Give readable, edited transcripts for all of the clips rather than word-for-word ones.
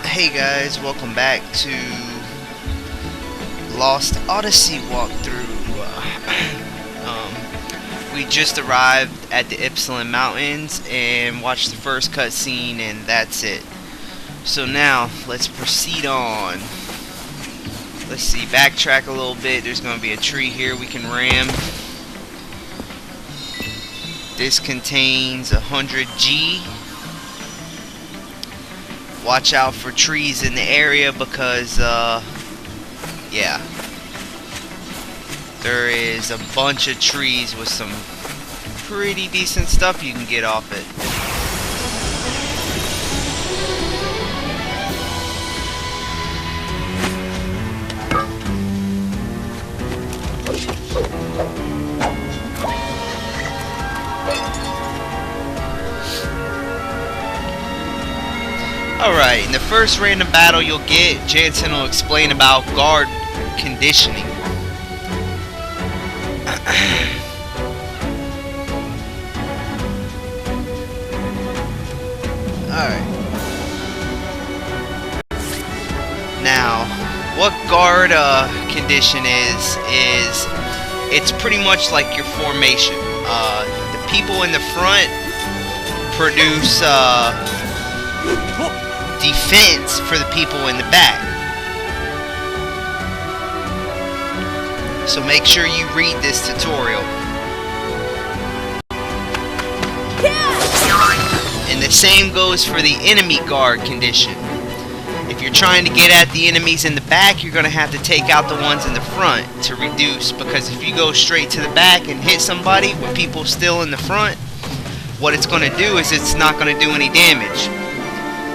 Hey guys, welcome back to Lost Odyssey walkthrough. We just arrived at the Ipsilon Mountains and watched the first cutscene, and that's it. So now, let's proceed on. Let's see, backtrack a little bit. There's going to be a tree here we can ram. This contains 100G. Watch out for trees in the area because, yeah. There is a bunch of trees with some pretty decent stuff you can get off it. Alright, in the first random battle you'll get, Jansen will explain about guard conditioning. Alright. Now, what guard condition is it's pretty much like your formation. The people in the front produce defense for the people in the back. So make sure you read this tutorial. And the same goes for the enemy guard condition. If you're trying to get at the enemies in the back, you're going to have to take out the ones in the front to reduce, because if you go straight to the back and hit somebody with people still in the front, what it's going to do is it's not going to do any damage.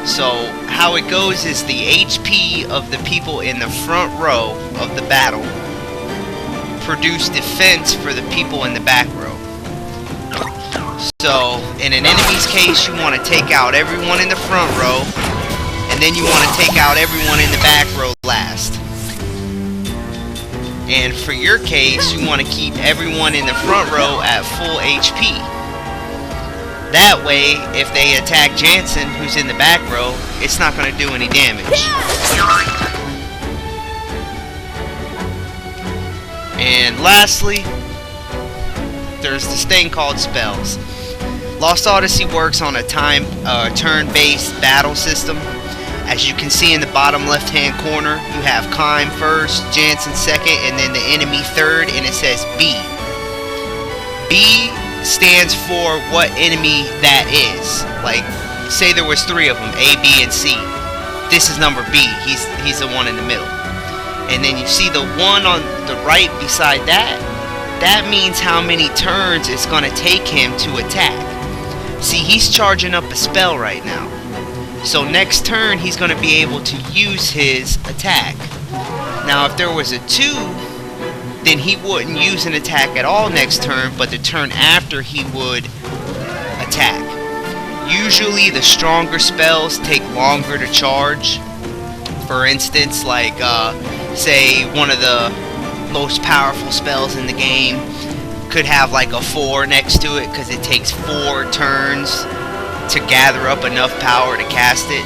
So how it goes is the HP of the people in the front row of the battle produce defense for the people in the back row. So in an enemy's case, you want to take out everyone in the front row, and then you want to take out everyone in the back row last. And for your case, you want to keep everyone in the front row at full HP. That way, if they attack Jansen, who's in the back row, it's not going to do any damage. And lastly, there's this thing called spells. Lost Odyssey works on a turn-based battle system. As you can see in the bottom left-hand corner, you have Kime first, Jansen second, and then the enemy third, and it says B. B stands for what enemy that is. Like, say there was 3 of them, A, B, and C. This is number B. He's the one in the middle. And then you see the one on the right beside that. That means how many turns it's going to take him to attack. See, he's charging up a spell right now. So next turn, he's going to be able to use his attack. Now, if there was a 2, then he wouldn't use an attack at all next turn, but the turn after he would attack. Usually the stronger spells take longer to charge. For instance, like say one of the most powerful spells in the game could have like a 4 next to it, because it takes 4 turns to gather up enough power to cast it.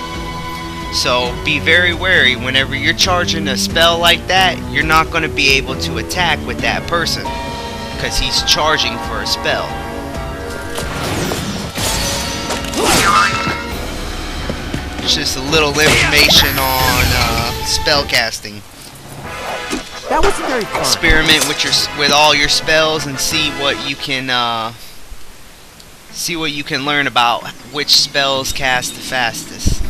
So be very wary whenever you're charging a spell like that. You're not going to be able to attack with that person because he's charging for a spell. It's just a little information on spell casting. That wasn't very fun. Experiment with all your spells and see what you can learn about which spells cast the fastest.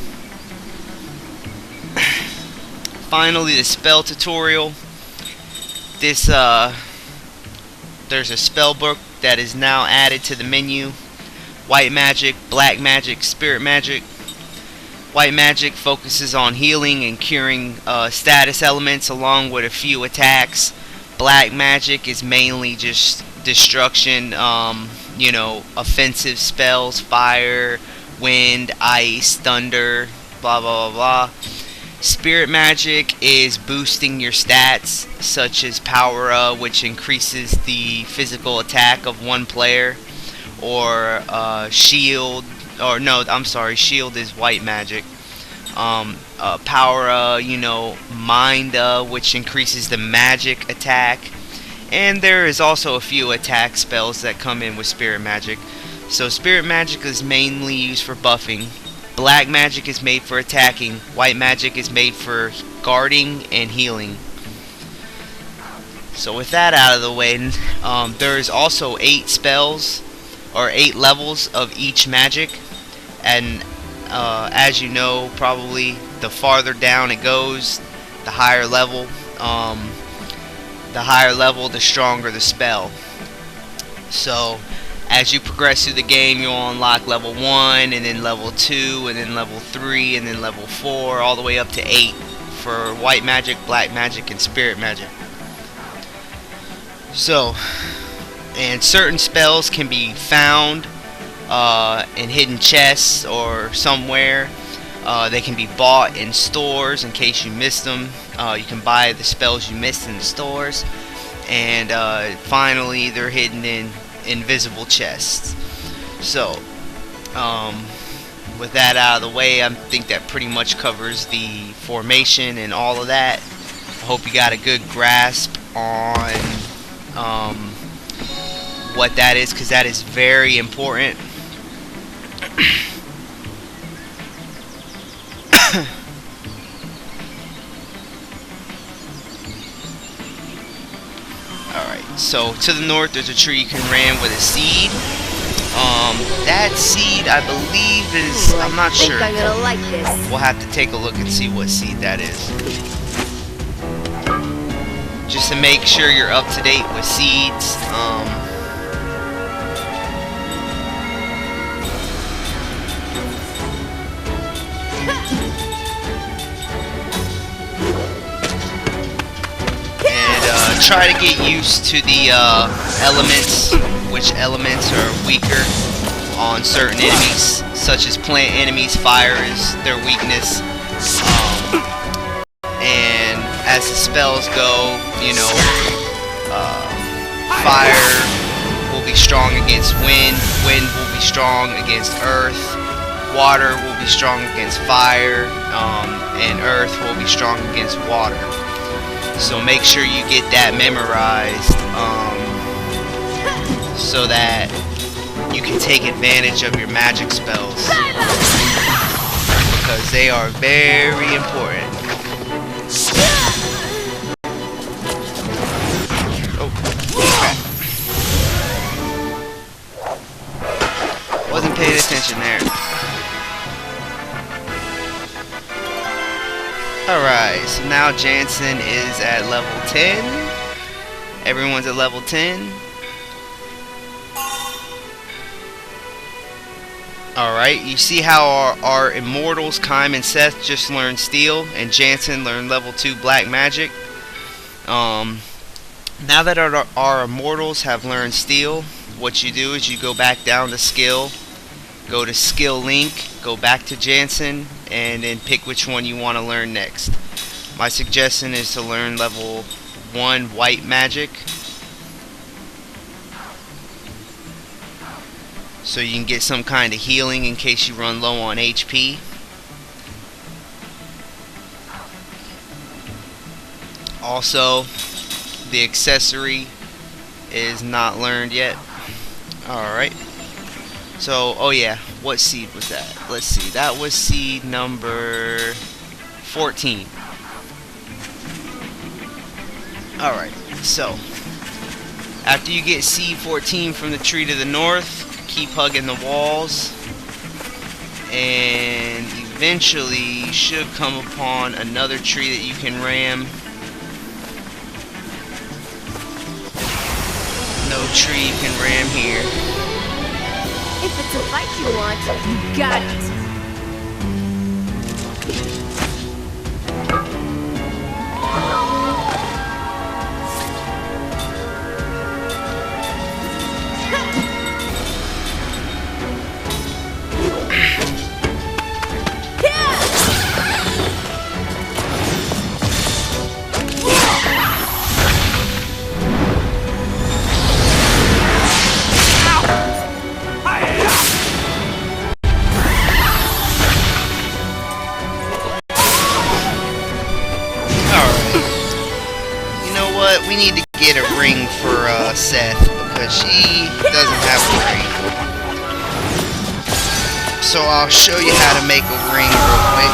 Finally, the spell tutorial. There's a spell book that is now added to the menu. White magic, black magic, spirit magic. White magic focuses on healing and curing status elements along with a few attacks. Black magic is mainly just destruction, offensive spells, fire, wind, ice, thunder, blah blah blah blah. Spirit magic is boosting your stats, such as power, which increases the physical attack of one player, or shield, or no, I'm sorry, shield is white magic. Power, Mind, which increases the magic attack. And there is also a few attack spells that come in with Spirit Magic. So Spirit Magic is mainly used for buffing. Black Magic is made for attacking. White Magic is made for guarding and healing. So with that out of the way, there is also 8 spells or 8 levels of each magic. And as you know, probably the farther down it goes, the higher level. The stronger the spell. So as you progress through the game, you'll unlock level 1, and then level 2, and then level 3, and then level 4, all the way up to 8 for White Magic, Black Magic, and Spirit Magic. So, and certain spells can be found in hidden chests or somewhere. They can be bought in stores in case you missed them. You can buy the spells you missed in the stores. And finally, they're hidden in invisible chests. So, with that out of the way, I think that pretty much covers the formation and all of that. I hope you got a good grasp on what that is, because that is very important. Alright, so to the north there's a tree you can ram with a seed. That seed, I believe, is, I'm not sure. I'm gonna like this. We'll have to take a look and see what seed that is. Just to make sure you're up to date with seeds. Try to get used to the elements, which elements are weaker on certain enemies, such as plant enemies. Fire is their weakness, and as the spells go, fire will be strong against wind, wind will be strong against earth, water will be strong against fire, and earth will be strong against water. So make sure you get that memorized, so that you can take advantage of your magic spells, because they are very important. Oh, crap. Wasn't paying attention there. Alright, so now Jansen is at level 10. Everyone's at level 10. Alright, you see how our immortals, Kime and Seth, just learned Steel, and Jansen learned level 2 Black Magic. Now that our immortals have learned Steel, what you do is you go back down to Skill, go to Skill Link, go back to Jansen, and then pick which one you want to learn next. My suggestion is to learn level 1 White Magic, so you can get some kind of healing in case you run low on HP. Also, the accessory is not learned yet. Alright. So, oh yeah, what seed was that? Let's see, that was seed number 14. Alright, so after you get seed 14 from the tree to the north, keep hugging the walls, and eventually you should come upon another tree that you can ram. No tree you can ram here. If it's a fight you want, you got it. need to get a ring for Seth because she doesn't have a ring. So I'll show you how to make a ring real quick.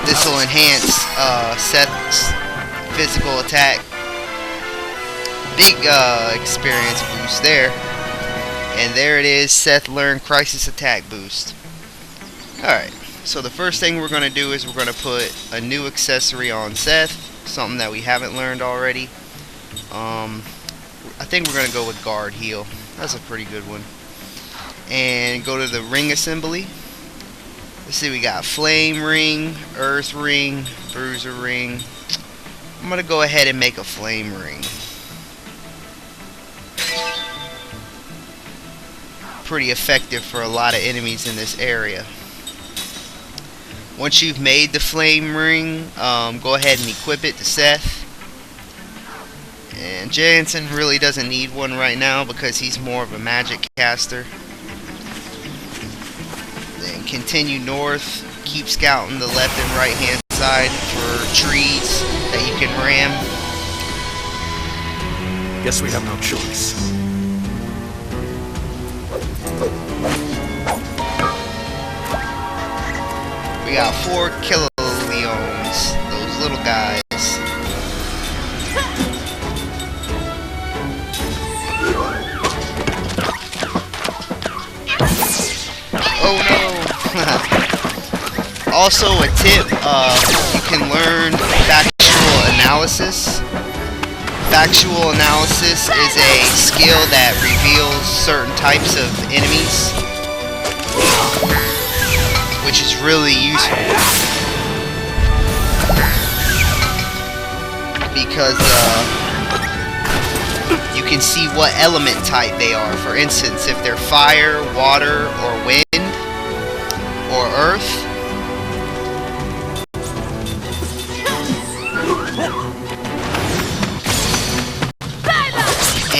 This will enhance Seth's physical attack. Big experience boost there. And there it is, Seth learned Crisis Attack Boost. Alright, so the first thing we're going to do is we're going to put a new accessory on Seth. Something that we haven't learned already. I think we're going to go with Guard Heal. That's a pretty good one. And go to the ring assembly. Let's see, we got Flame Ring, Earth Ring, Bruiser Ring. I'm going to go ahead and make a Flame Ring. Pretty effective for a lot of enemies in this area. Once you've made the Flame Ring, go ahead and equip it to Seth. And Jansen really doesn't need one right now because he's more of a magic caster. Then continue north, keep scouting the left and right hand side for trees that you can ram. Guess we have no choice. We got 4 Killileons, those little guys. Oh no! Also a tip, you can learn Factual Analysis. Factual Analysis is a skill that reveals certain types of enemies, which is really useful because you can see what element type they are. For instance, if they're fire, water, or wind, or earth.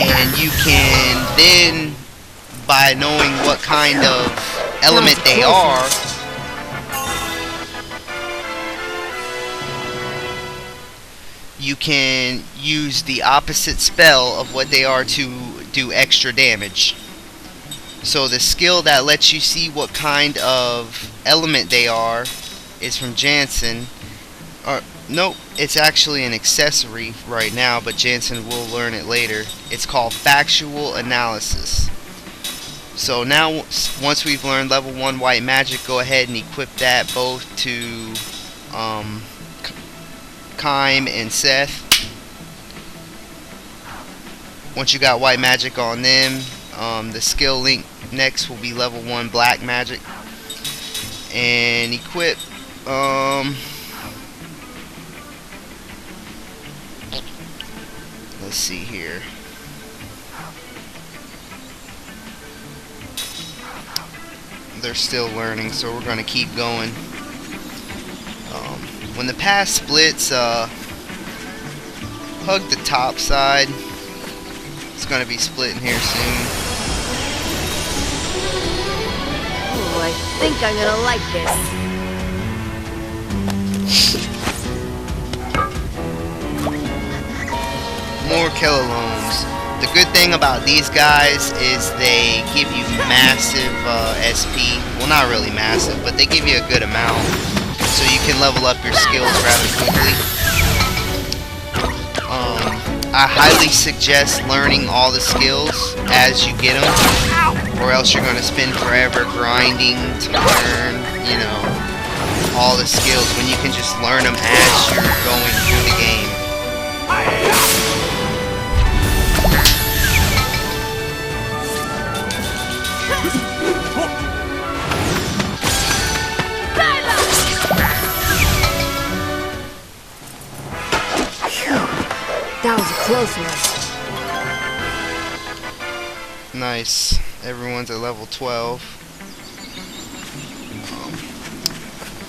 And you can then, by knowing what kind of element they are, you can use the opposite spell of what they are to do extra damage. So the skill that lets you see what kind of element they are is from Jansen. Nope, it's actually an accessory right now, but Jansen will learn it later. It's called Factual Analysis. So now, once we've learned level 1 white magic, go ahead and equip that both to Kime and Seth. Once you got white magic on them, the skill link next will be level 1 black magic. And equip let's see here. They're still learning, so we're going to keep going. When the path splits, hug the top side. It's going to be splitting here soon. Oh, I think I'm gonna like this. More Killileons. The good thing about these guys is they give you massive SP. Well, not really massive, but they give you a good amount. So you can level up your skills rather quickly. I highly suggest learning all the skills as you get them, or else you're going to spend forever grinding to learn, you know, all the skills when you can just learn them as you're going through the game. That was a close one. Nice. Everyone's at level 12.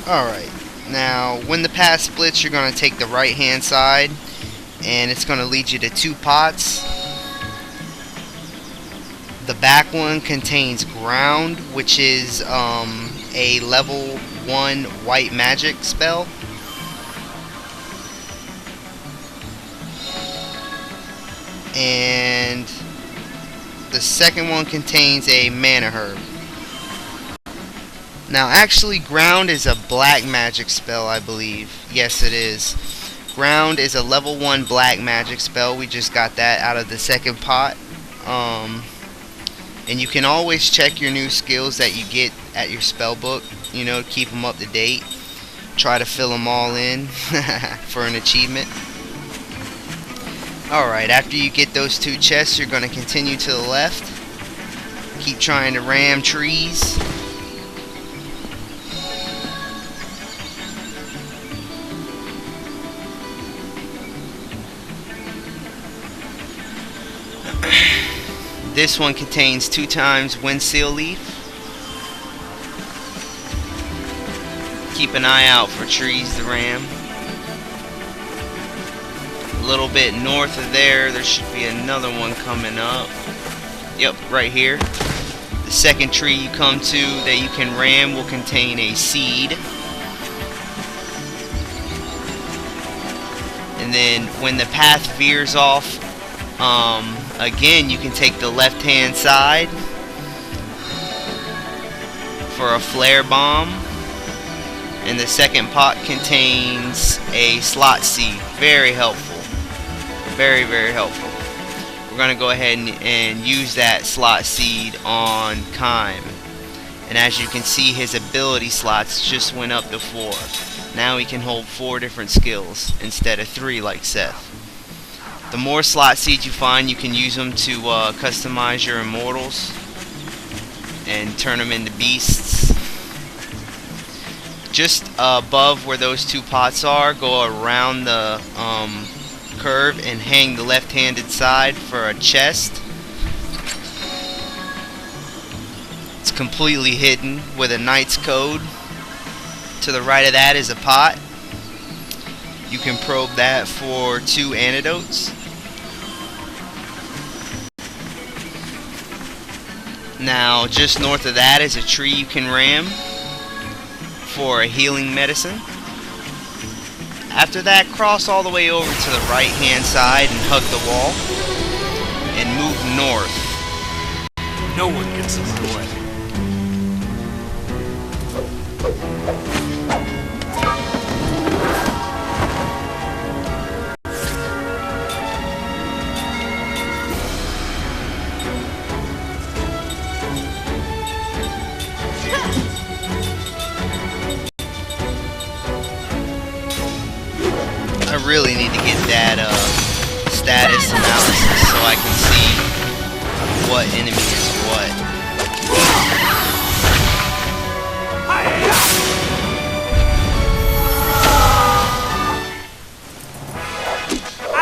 Alright. Now, when the path splits, you're going to take the right hand side, and it's going to lead you to 2 pots. The back one contains ground, which is a level 1 white magic spell. and the second one contains a mana herb. Now actually ground is a black magic spell, I believe. Yes, it is. Ground is a level 1 black magic spell. We just got that out of the second pot. And you can always check your new skills that you get at your spell book, you know, keep them up to date. Try to fill them all in for an achievement. Alright, after you get those 2 chests, you're going to continue to the left. Keep trying to ram trees. This one contains 2 times Windseal Leaf. Keep an eye out for trees to ram. A little bit north of there should be another one coming up. Yep, right here. The second tree you come to that you can ram will contain a seed. And then when the path veers off, again, you can take the left hand side for a flare bomb, and the second pot contains a slot seed. Very helpful, very helpful. We're gonna go ahead and use that slot seed on Kime, and as you can see, his ability slots just went up to 4. Now he can hold 4 different skills instead of 3 like Seth. The more slot seeds you find, you can use them to customize your immortals and turn them into beasts. Just above where those 2 pots are, go around the curve and hang the left-handed side for a chest. It's completely hidden with a knight's code. To the right of that is a pot. You can probe that for 2 antidotes. Now, just north of that is a tree you can ram for a healing medicine. After that, cross all the way over to the right hand side and hug the wall and move north. No one gets in my way. I really need to get that status analysis so I can see what enemy is what.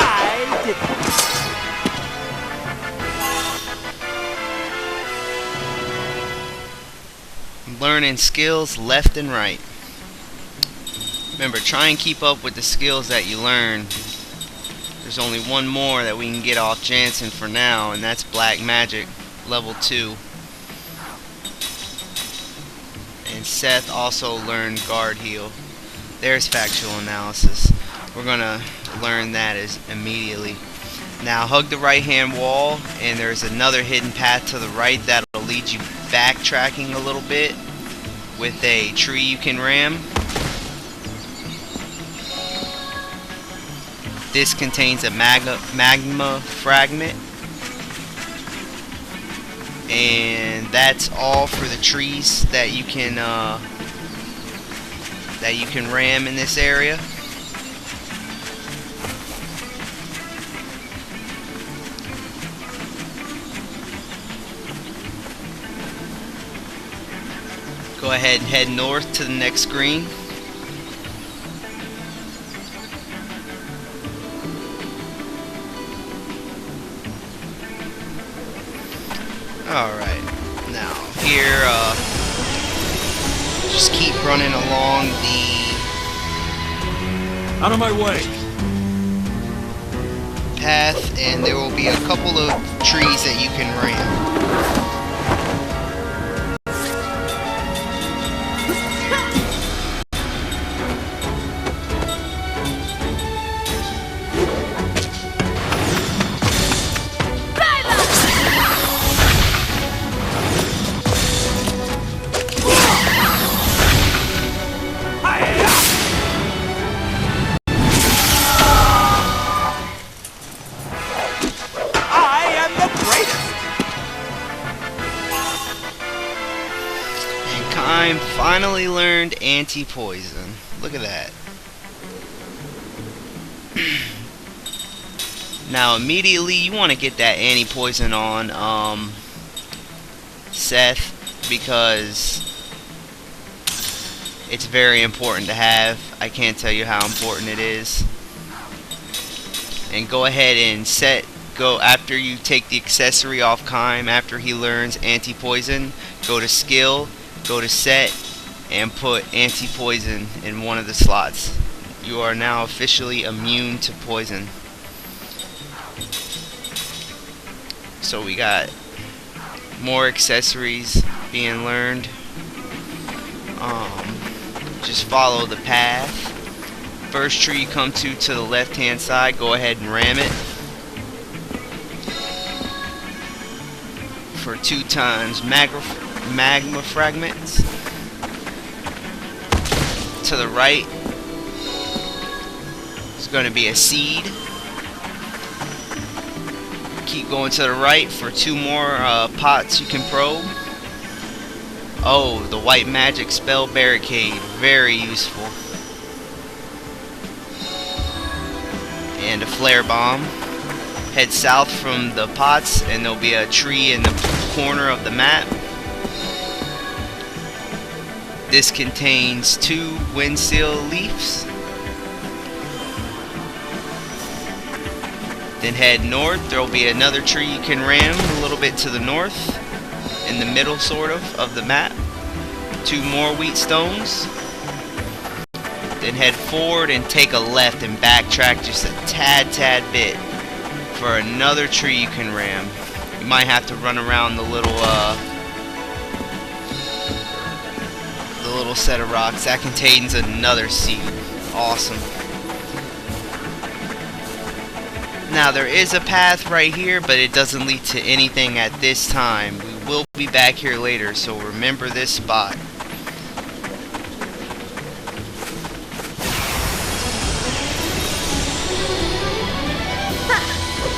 I did I'm learning skills left and right. Remember, try and keep up with the skills that you learn. There's only one more that we can get off Jansen for now, and that's Black Magic, level 2. And Seth also learned Guard Heal. There's Factual Analysis. We're gonna learn that immediately. Now hug the right hand wall, and there's another hidden path to the right that'll lead you backtracking a little bit with a tree you can ram. This contains a magma fragment, and that's all for the trees that you can ram in this area. Go ahead and head north to the next screen. Alright, now here, just keep running along the out of my way. path, and there will be a couple of trees that you can ram. Kime finally learned anti-poison. Look at that. Now immediately you want to get that anti-poison on Seth, because it's very important to have. I can't tell you how important it is. And go ahead and go after you take the accessory off Kime, after he learns anti-poison, go to skill, go to set, and put anti-poison in one of the slots. You are now officially immune to poison. So we got more accessories being learned. Just follow the path. First tree you come to the left hand side, go ahead and ram it for 2 times magma fragments. To the right is going to be a seed. Keep going to the right for 2 more pots you can probe. Oh, the white magic spell barricade, very useful. And a flare bomb. Head south from the pots and there'll be a tree in the corner of the map. This contains 2 wind seal leaves. Then head north. There will be another tree you can ram a little bit to the north, in the middle sort of the map. 2 more wheat stones. Then head forward and take a left and backtrack just a tad bit for another tree you can ram. You might have to run around the little set of rocks. That contains another seed. Awesome. Now there is a path right here, but it doesn't lead to anything at this time. We will be back here later, so remember this spot.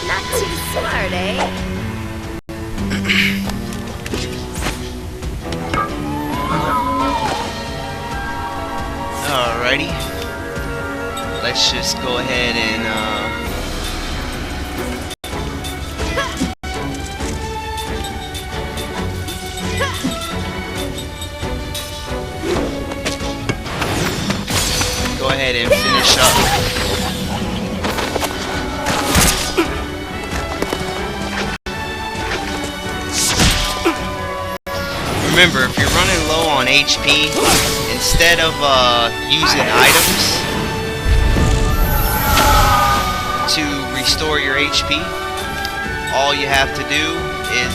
Not too smart, eh? Alrighty. Let's just go ahead and go ahead and finish up. Remember, if you're running low on HP, instead of using items to restore your HP, all you have to do is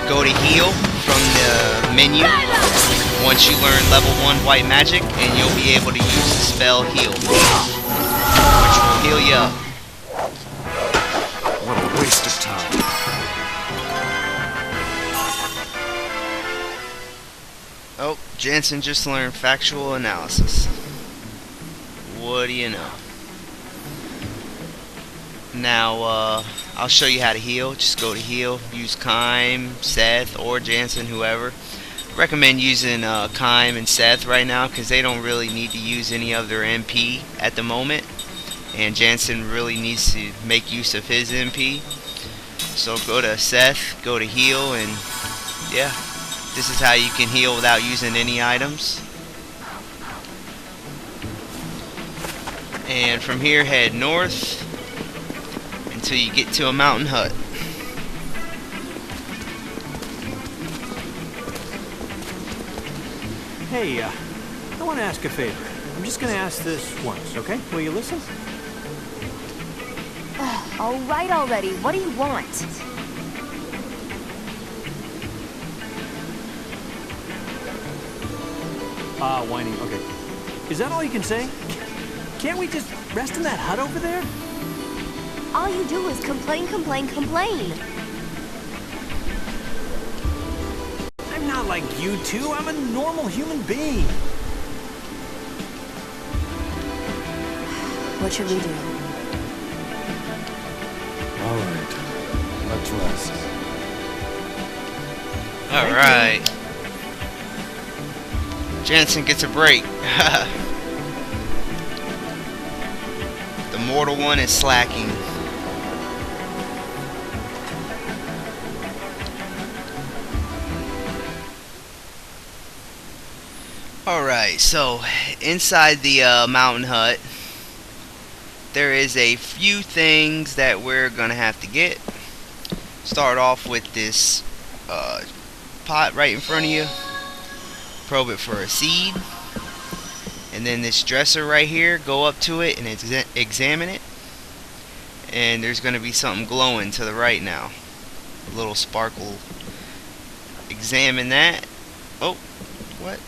go to heal from the menu once you learn level 1 white magic, and you'll be able to use the spell heal, which will heal you up. What a waste of time. Oh, Jansen just learned factual analysis. What do you know? Now, I'll show you how to heal. Just go to heal, use Kime, Seth, or Jansen, whoever. Recommend using Kime and Seth right now, because they don't really need to use any of their MP at the moment. And Jansen really needs to make use of his MP. So go to Seth, go to heal, and yeah. This is how you can heal without using any items. And from here, head north until you get to a mountain hut. Hey, I want to ask a favor. I'm just going to ask this once, okay? Will you listen? All right already. What do you want? Whining. Okay. Is that all you can say? Can't we just rest in that hut over there? All you do is complain, complain, complain. I'm not like you two. I'm a normal human being. What should we do? All right, let's rest. Alright. Jensen gets a break. The mortal one is slacking. Alright, so inside the mountain hut, there is a few things that we're gonna have to get. Start off with this pot right in front of you. Probe it for a seed. And then this dresser right here, go up to it and examine it. And there's gonna be something glowing to the right now. A little sparkle. Examine that. Oh, what?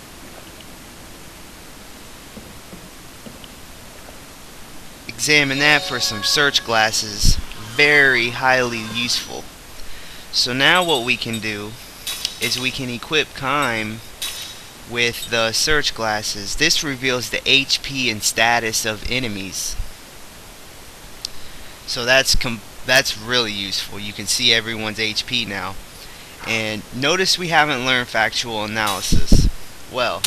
Examine that for some search glasses. Very highly useful. So now what we can do is we can equip Kime with the search glasses. This reveals the HP and status of enemies. So that's really useful. You can see everyone's HP now. And notice we haven't learned factual analysis. Well,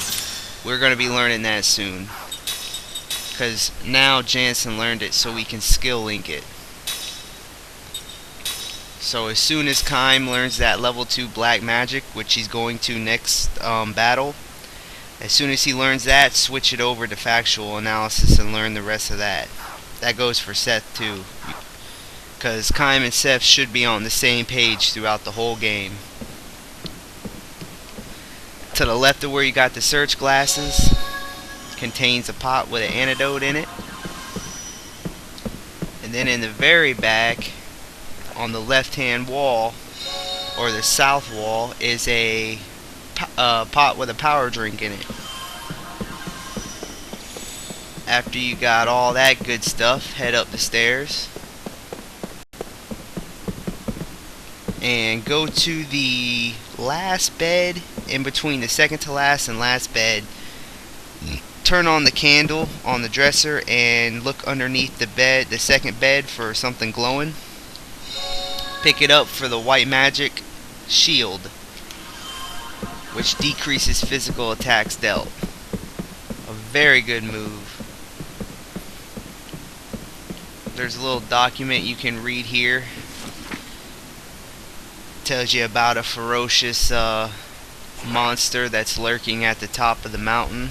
we're going to be learning that soon. Because now Jansen learned it, so we can skill link it. So as soon as Kime learns that level 2 black magic, which he's going to next battle, as soon as he learns that, switch it over to factual analysis and learn the rest of that. That goes for Seth too, because Kime and Seth should be on the same page throughout the whole game. To the left of where you got the search glasses contains a pot with an antidote in it. And then in the very back, on the left hand wall, or the south wall, is a pot with a power drink in it. After you got all that good stuff, head up the stairs and go to the last bed in between the second to last and last bed. Turn on the candle on the dresser and look underneath the bed, the second bed, for something glowing. Pick it up for the white magic shield, which decreases physical attacks dealt. A very good move. There's a little document you can read here. Tells you about a ferocious monster that's lurking at the top of the mountain.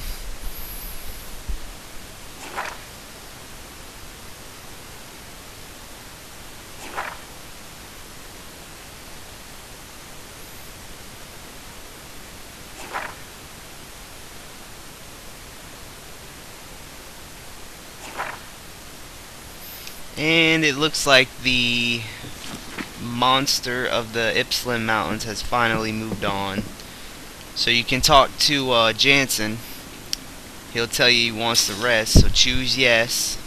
And it looks like the monster of the Ipsilon Mountains has finally moved on. So you can talk to Jansen. He'll tell you he wants to rest, so choose yes.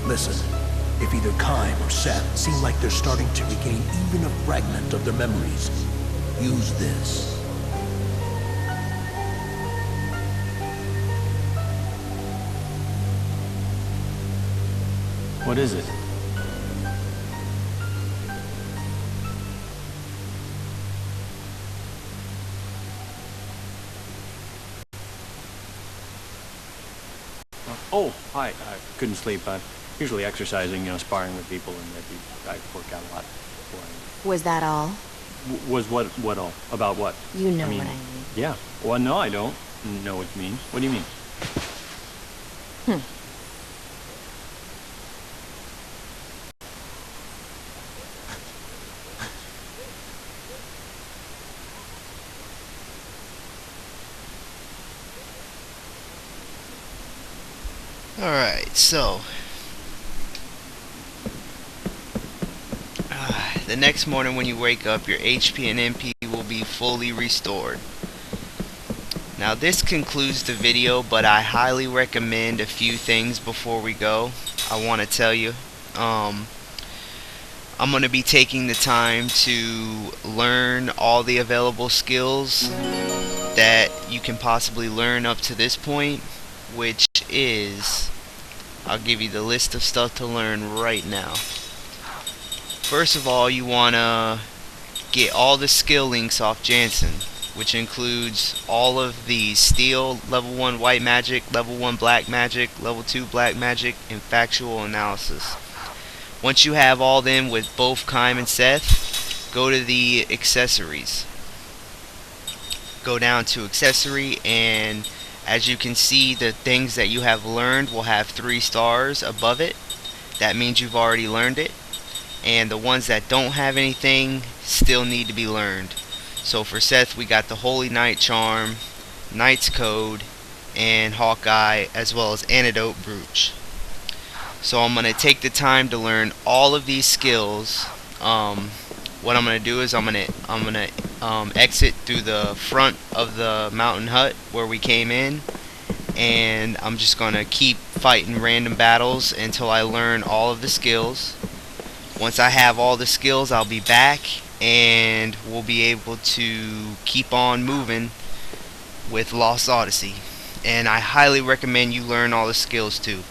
Listen, if either Kime or Seth seem like they're starting to regain even a fragment of their memories, use this. What is it? Oh, hi. I couldn't sleep. I'm usually exercising, sparring with people, and I work out a lot before Was that all? Was what all? About what? You know I mean, what I mean. Yeah. Well, no, I don't know what you mean. What do you mean? Alright, so the next morning when you wake up, your HP and MP will be fully restored. Now this concludes the video, but I highly recommend a few things before we go. I want to tell you, I'm going to be taking the time to learn all the available skills that you can possibly learn up to this point, which is, I'll give you the list of stuff to learn right now. First of all, you want to get all the skill links off Jansen, which includes all of the Steel, Level 1 White Magic, Level 1 Black Magic, Level 2 Black Magic, and Factual Analysis. Once you have all them with both Kime and Seth, go to the accessories. Go down to accessory, and as you can see, the things that you have learned will have 3 stars above it. That means you've already learned it. And the ones that don't have anything still need to be learned. So for Seth, we got the Holy Knight Charm, Knight's Code, and Hawkeye, as well as Antidote Brooch. So I'm going to take the time to learn all of these skills. What I'm going to do is I'm going to exit through the front of the mountain hut where we came in, and I'm just going to keep fighting random battles until I learn all of the skills. Once I have all the skills, I'll be back and we'll be able to keep on moving with Lost Odyssey. And I highly recommend you learn all the skills too.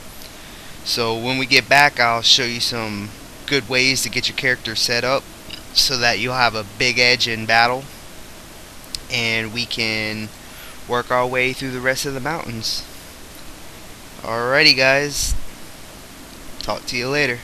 So when we get back, I'll show you some good ways to get your character set up so that you'll have a big edge in battle, and we can work our way through the rest of the mountains. Alrighty guys, talk to you later.